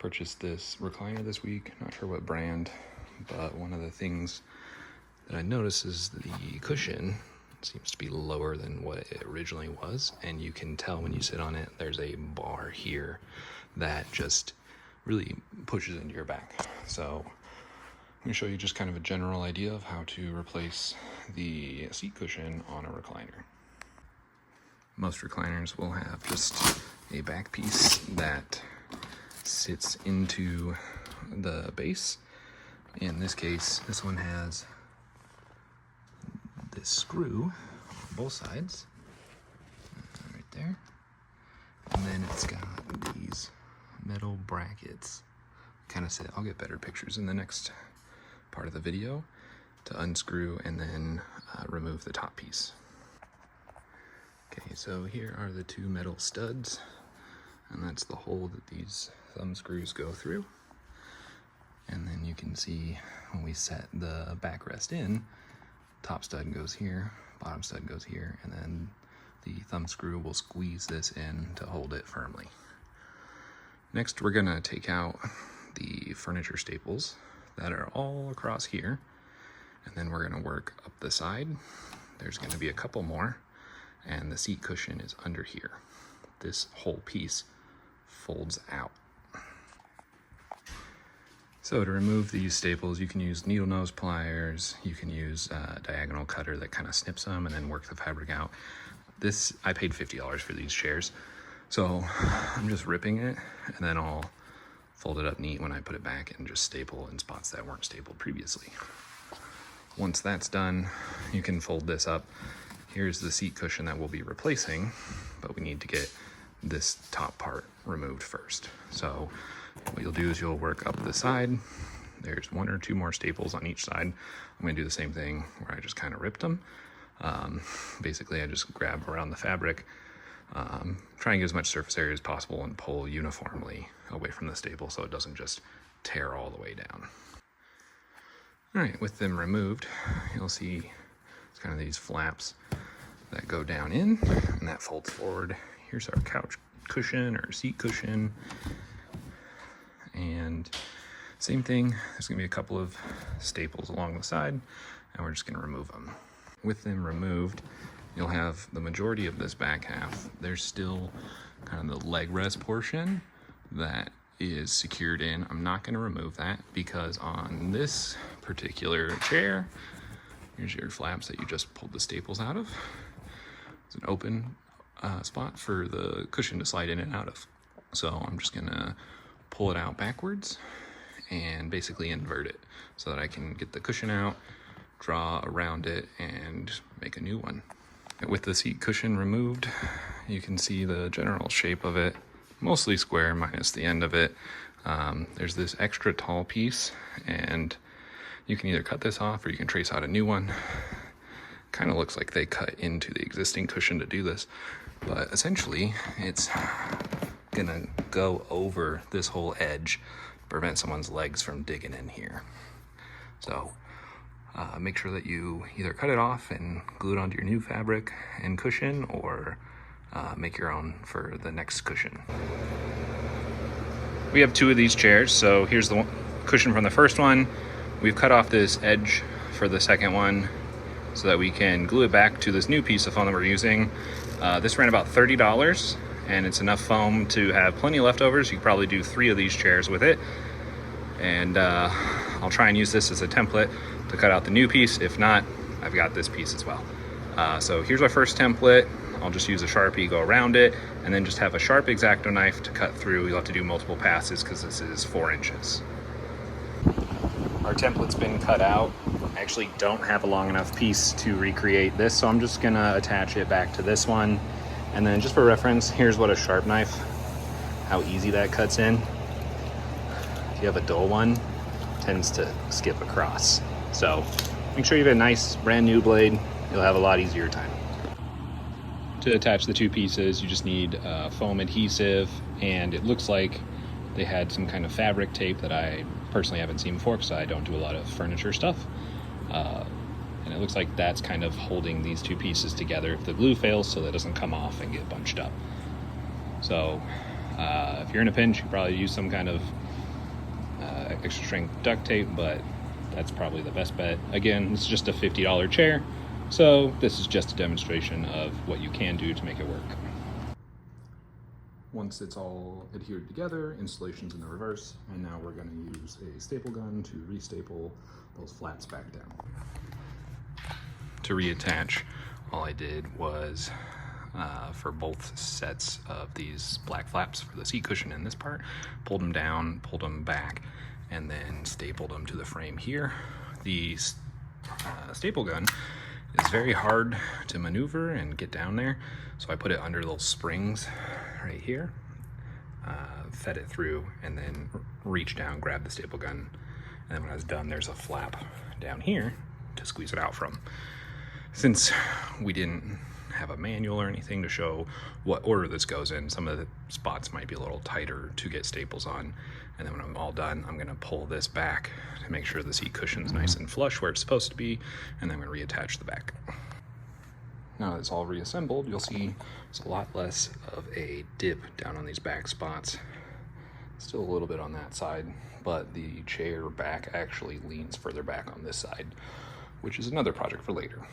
purchased this recliner this week. Not sure what brand, but one of the things that I noticed is the cushion seems to be lower than what it originally was, and you can tell when you sit on it, there's a bar here that just really pushes into your back. So I'm going to show you just kind of a general idea of how to replace the seat cushion on a recliner. Most recliners will have just a back piece that sits into the base. In this case, this one has this screw on both sides, right there. And then it's got these metal brackets. Kind of sit, I'll get better pictures in the next part of the video to unscrew and then remove the top piece. Okay, so here are the two metal studs, and that's the hole that these thumb screws go through. And then you can see when we set the backrest in, top stud goes here, bottom stud goes here, and then the thumb screw will squeeze this in to hold it firmly. Next, we're gonna take out the furniture staples that are all across here, and then we're gonna work up the side. There's gonna be a couple more, and the seat cushion is under here. This whole piece folds out. So to remove these staples, you can use needle nose pliers, you can use a diagonal cutter that kind of snips them and then work the fabric out. I paid $50 for these chairs, so I'm just ripping it, and then I'll fold it up neat when I put it back and just staple in spots that weren't stapled previously. Once that's done, you can fold this up. Here's the seat cushion that we'll be replacing, but we need to get this top part removed first. So what you'll do is you'll work up the side. There's one or two more staples on each side. I'm gonna do the same thing where I just kind of ripped them. Basically, I just grab around the fabric, try and get as much surface area as possible and pull uniformly away from the staple so it doesn't just tear all the way down. All right, with them removed, you'll see it's kind of these flaps that go down in, and that folds forward. Here's our couch cushion or seat cushion. And same thing, there's gonna be a couple of staples along the side, and we're just gonna remove them. With them removed, you'll have the majority of this back half. There's still kind of the leg rest portion that is secured in. I'm not gonna remove that because on this particular chair, here's your flaps that you just pulled the staples out of. It's an open spot for the cushion to slide in and out of. So I'm just gonna pull it out backwards and basically invert it so that I can get the cushion out, draw around it, and make a new one. With the seat cushion removed, you can see the general shape of it, mostly square minus the end of it. There's this extra tall piece, and you can either cut this off or you can trace out a new one. Kind of looks like they cut into the existing cushion to do this, but essentially it's gonna go over this whole edge, prevent someone's legs from digging in here. So make sure that you either cut it off and glue it onto your new fabric and cushion, or make your own for the next cushion. We have two of these chairs, so here's the cushion from the first one. We've cut off this edge for the second one so that we can glue it back to this new piece of foam that we're using. This ran about $30, and it's enough foam to have plenty leftovers. You could probably do 3 of these chairs with it. And I'll try and use this as a template to cut out the new piece. If not, I've got this piece as well. So here's our first template. I'll just use a Sharpie, go around it, and then just have a sharp Exacto knife to cut through. You'll have to do multiple passes because this is 4 inches. Our template's been cut out. I actually don't have a long enough piece to recreate this, so I'm just gonna attach it back to this one. And then just for reference, here's what a sharp knife, how easy that cuts in. If you have a dull one, it tends to skip across. So make sure you have a nice brand new blade. You'll have a lot easier time. To attach the two pieces, you just need foam adhesive, and it looks like they had some kind of fabric tape that I personally haven't seen before because I don't do a lot of furniture stuff. And it looks like that's kind of holding these two pieces together if the glue fails, so that it doesn't come off and get bunched up. So If you're in a pinch, you could probably use some kind of extra strength duct tape, but that's probably the best bet. Again, it's just a $50 chair, so this is just a demonstration of what you can do to make it work. Once it's all adhered together, installation's in the reverse, and now we're going to use a staple gun to restaple those flaps back down. To reattach, all I did was for both sets of these black flaps for the seat cushion in this part, pulled them down, pulled them back, and then stapled them to the frame here. The staple gun is very hard to maneuver and get down there, so I put it under those springs right here, fed it through, and then reached down, grabbed the staple gun, and then when I was done, there's a flap down here to squeeze it out from. Since we didn't have a manual or anything to show what order this goes in, some of the spots might be a little tighter to get staples on, and then when I'm all done, I'm going to pull this back to make sure the seat cushion's nice and flush where it's supposed to be, and then I'm going to reattach the back. Now that it's all reassembled, you'll see there's a lot less of a dip down on these back spots. Still a little bit on that side, but the chair back actually leans further back on this side, which is another project for later.